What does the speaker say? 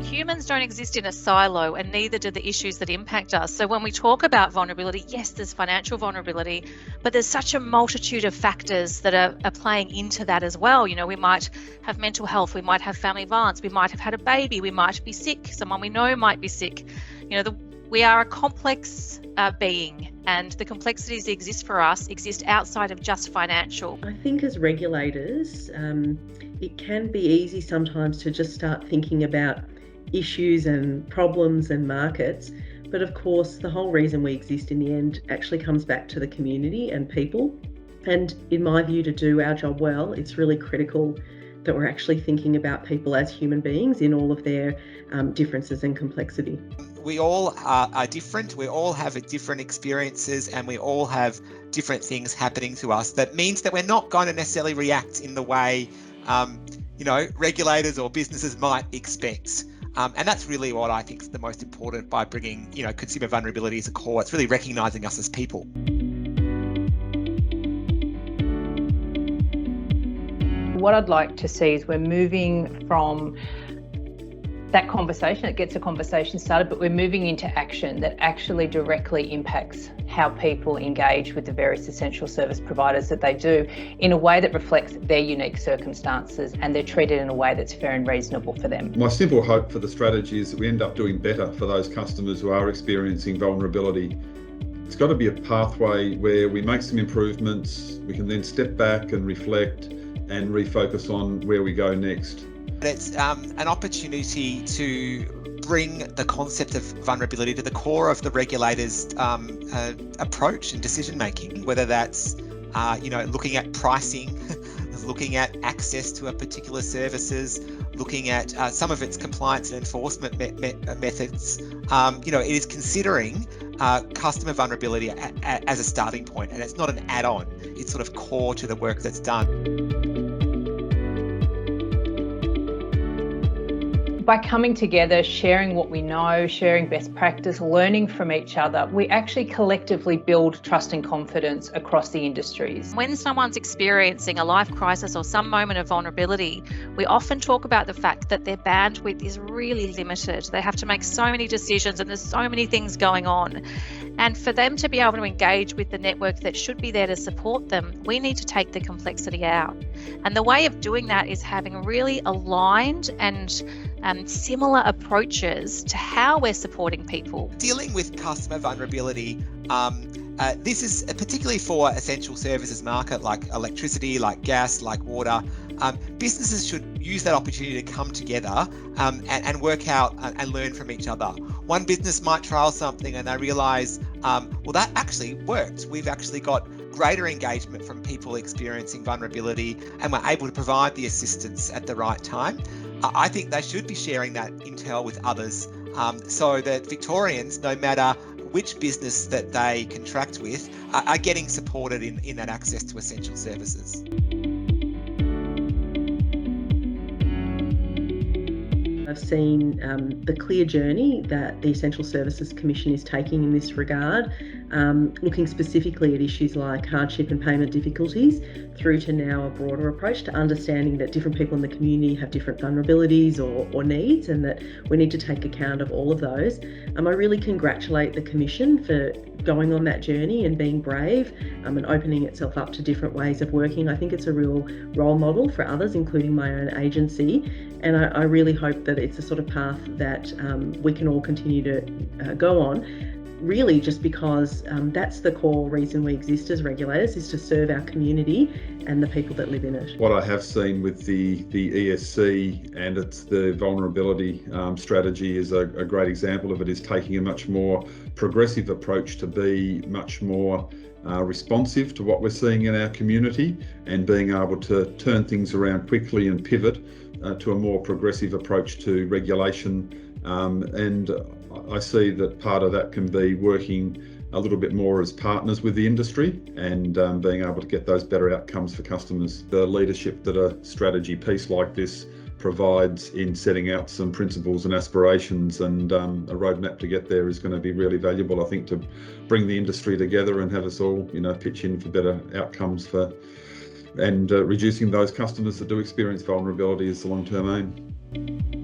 Humans don't exist in a silo, and neither do the issues that impact us. So when we talk about vulnerability, yes, there's financial vulnerability, but there's such a multitude of factors that are playing into that as well. You know, we might have mental health, we might have family violence, we might have had a baby, we might be sick, someone we know might be sick. You know, we are a complex being, and the complexities that exist for us exist outside of just financial. I think as regulators, it can be easy sometimes to just start thinking about issues and problems and markets. But of course, the whole reason we exist in the end actually comes back to the community and people. And in my view, to do our job well, it's really critical that we're actually thinking about people as human beings in all of their differences and complexity. We all are different, we all have different experiences, and we all have different things happening to us. That means that we're not going to necessarily react in the way regulators or businesses might expect. And that's really what I think is the most important by bringing, consumer vulnerability as a core. It's really recognising us as people. What I'd like to see is we're moving from that conversation, it gets a conversation started, but we're moving into action that actually directly impacts how people engage with the various essential service providers that they do in a way that reflects their unique circumstances, and they're treated in a way that's fair and reasonable for them. My simple hope for the strategy is that we end up doing better for those customers who are experiencing vulnerability. It's got to be a pathway where we make some improvements, we can then step back and reflect and refocus on where we go next. It's an opportunity to bring the concept of vulnerability to the core of the regulator's approach and decision making, whether that's looking at pricing, looking at access to a particular services, looking at some of its compliance and enforcement methods. It is considering customer vulnerability as a starting point, and it's not an add-on. It's sort of core to the work that's done. By coming together, sharing what we know, sharing best practice, learning from each other, we actually collectively build trust and confidence across the industries. When someone's experiencing a life crisis or some moment of vulnerability, we often talk about the fact that their bandwidth is really limited. They have to make so many decisions and there's so many things going on. And for them to be able to engage with the network that should be there to support them, we need to take the complexity out. And the way of doing that is having really aligned and similar approaches to how we're supporting people. Dealing with customer vulnerability, this is particularly for essential services market like electricity, like gas, like water. Businesses should use that opportunity to come together and work out and learn from each other. One business might trial something and they realise, that actually worked. We've actually got greater engagement from people experiencing vulnerability, and we're able to provide the assistance at the right time. I think they should be sharing that intel with others, so that Victorians, no matter which business that they contract with, are getting supported in that access to essential services. I've seen the clear journey that the Essential Services Commission is taking in this regard, looking specifically at issues like hardship and payment difficulties, through to now a broader approach to understanding that different people in the community have different vulnerabilities or needs, and that we need to take account of all of those. I really congratulate the Commission for going on that journey and being brave and opening itself up to different ways of working. I think it's a real role model for others, including my own agency, and I really hope that it's a sort of path that we can all continue to go on, really just because that's the core reason we exist as regulators, is to serve our community and the people that live in it. What I have seen with the ESC and it's the vulnerability strategy is a great example of it, is taking a much more progressive approach to be much more responsive to what we're seeing in our community, and being able to turn things around quickly and pivot to a more progressive approach to regulation. And I see that part of that can be working a little bit more as partners with the industry and being able to get those better outcomes for customers. The leadership that a strategy piece like this provides in setting out some principles and aspirations, and a roadmap to get there is going to be really valuable, I think, to bring the industry together and have us all, pitch in for better outcomes and reducing those customers that do experience vulnerability is the long-term aim.